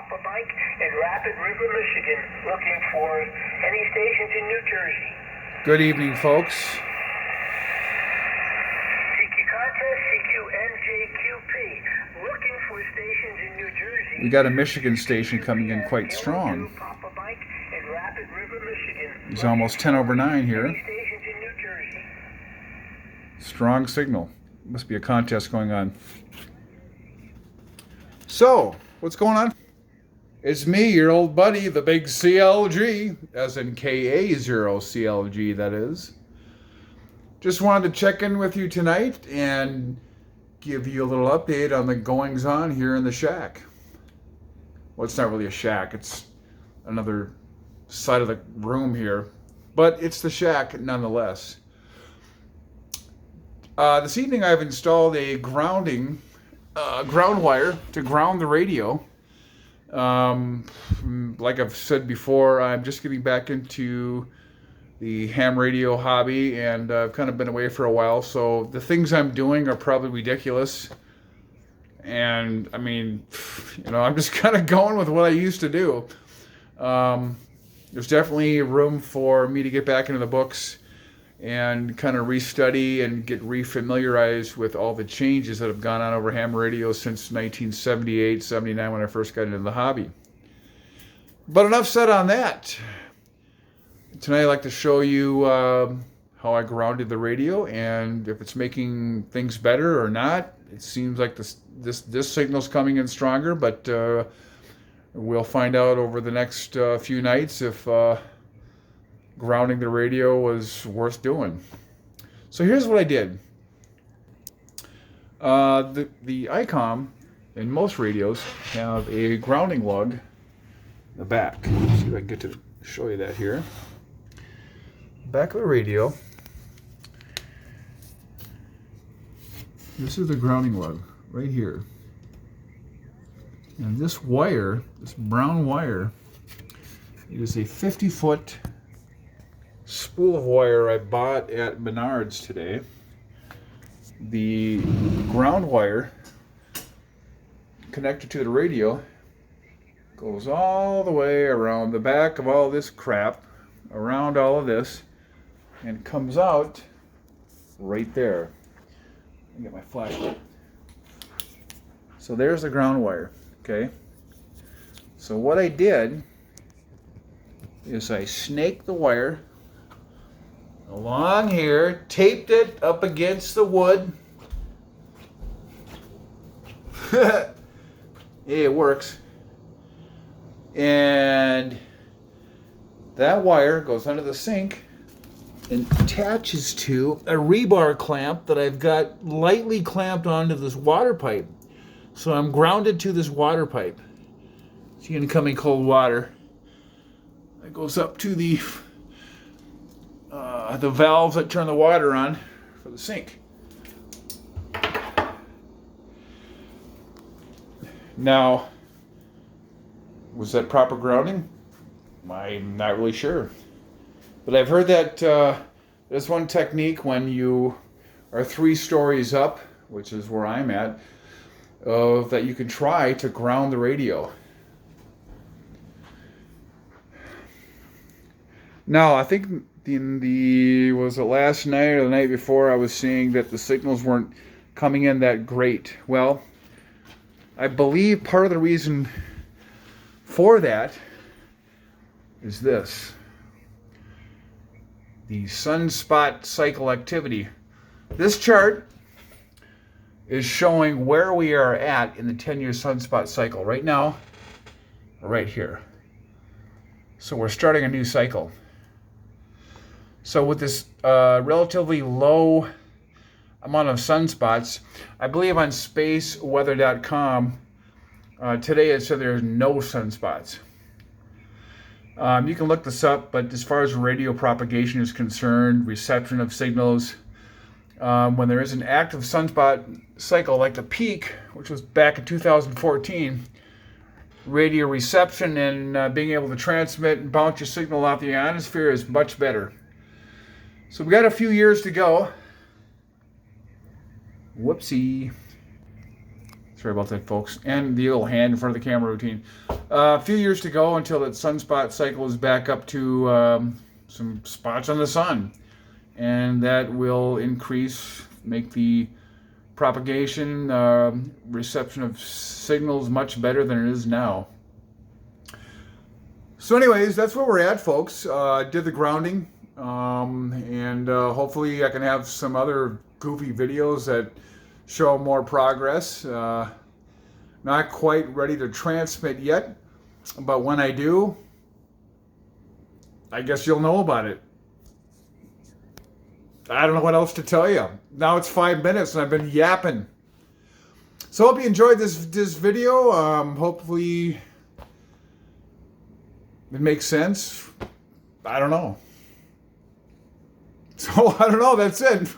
Papa Mike in Rapid River, Michigan, looking for any stations in New Jersey. Good evening, folks. CQ Contest, CQNJQP, looking for stations in New Jersey. We got a Michigan station coming in quite strong. Papa Mike in Rapid River, Michigan. It's almost 10 over 9 here. Any stations in New Jersey. Strong signal. Must be a contest going on. So, what's going on? It's me, your old buddy, the big CLG, as in KA0CLG, that is. Just wanted to check in with you tonight and give you a little update on the goings-on here in the shack. Well, it's not really a shack. It's another side of the room here. But it's the shack nonetheless. This evening I've installed a ground wire to ground the radio. Like I've said before, I'm just getting back into the ham radio hobby, and I've kind of been away for a while, so the things I'm doing are probably ridiculous. And I mean, I'm just kind of going with what I used to do. There's definitely room for me to get back into the books and kind of restudy and get refamiliarized with all the changes that have gone on over ham radio since 1978, 79 when I first got into the hobby. But enough said on that. Tonight I'd like to show you how I grounded the radio and if it's making things better or not. It seems like this signal's coming in stronger, but we'll find out over the next few nights if grounding the radio was worth doing. So here's what I did. The ICOM in most radios have a grounding lug in the back. Let's see if I can get to show you that here. Back of the radio. This is the grounding lug right here. And this wire, this brown wire, is a 50-foot spool of wire I bought at Menards today. The ground wire connected to the radio goes all the way around the back of all this crap, around all of this, and comes out right there. Let me get my flashlight. So there's the ground wire, okay? So what I did is I snaked the wire along here, taped it up against the wood. It works. And that wire goes under the sink and attaches to a rebar clamp that I've got lightly clamped onto this water pipe. So I'm grounded to this water pipe. It's incoming cold water. It goes up to the valves that turn the water on for the sink. Now, was that proper grounding? I'm not really sure. But I've heard that there's one technique when you are 3 stories up, which is where I'm at, that you can try to ground the radio. Now, I think was it last night or the night before, I was seeing that the signals weren't coming in that great. Well, I believe part of the reason for that is this. The sunspot cycle activity. This chart is showing where we are at in the 10-year sunspot cycle. Right now, right here. So we're starting a new cycle. So with this relatively low amount of sunspots, I believe on spaceweather.com today it said there's no sunspots. You can look this up, but as far as radio propagation is concerned, reception of signals, when there is an active sunspot cycle like the peak, which was back in 2014, radio reception and being able to transmit and bounce your signal off the ionosphere is much better. So we got a few years to go. Whoopsie. Sorry about that, folks. And the little hand in front of the camera routine. A few years to go until that sunspot cycle is back up to some spots on the sun. And that will increase, make the propagation, reception of signals much better than it is now. So anyways, that's where we're at, folks. Did the grounding, and hopefully I can have some other goofy videos that show more progress. Not quite ready to transmit yet, but when I do, I guess you'll know about it. I don't know what else to tell you. Now it's 5 minutes and I've been yapping. So hope you enjoyed this video. Hopefully it makes sense. I don't know. So I don't know. That's it.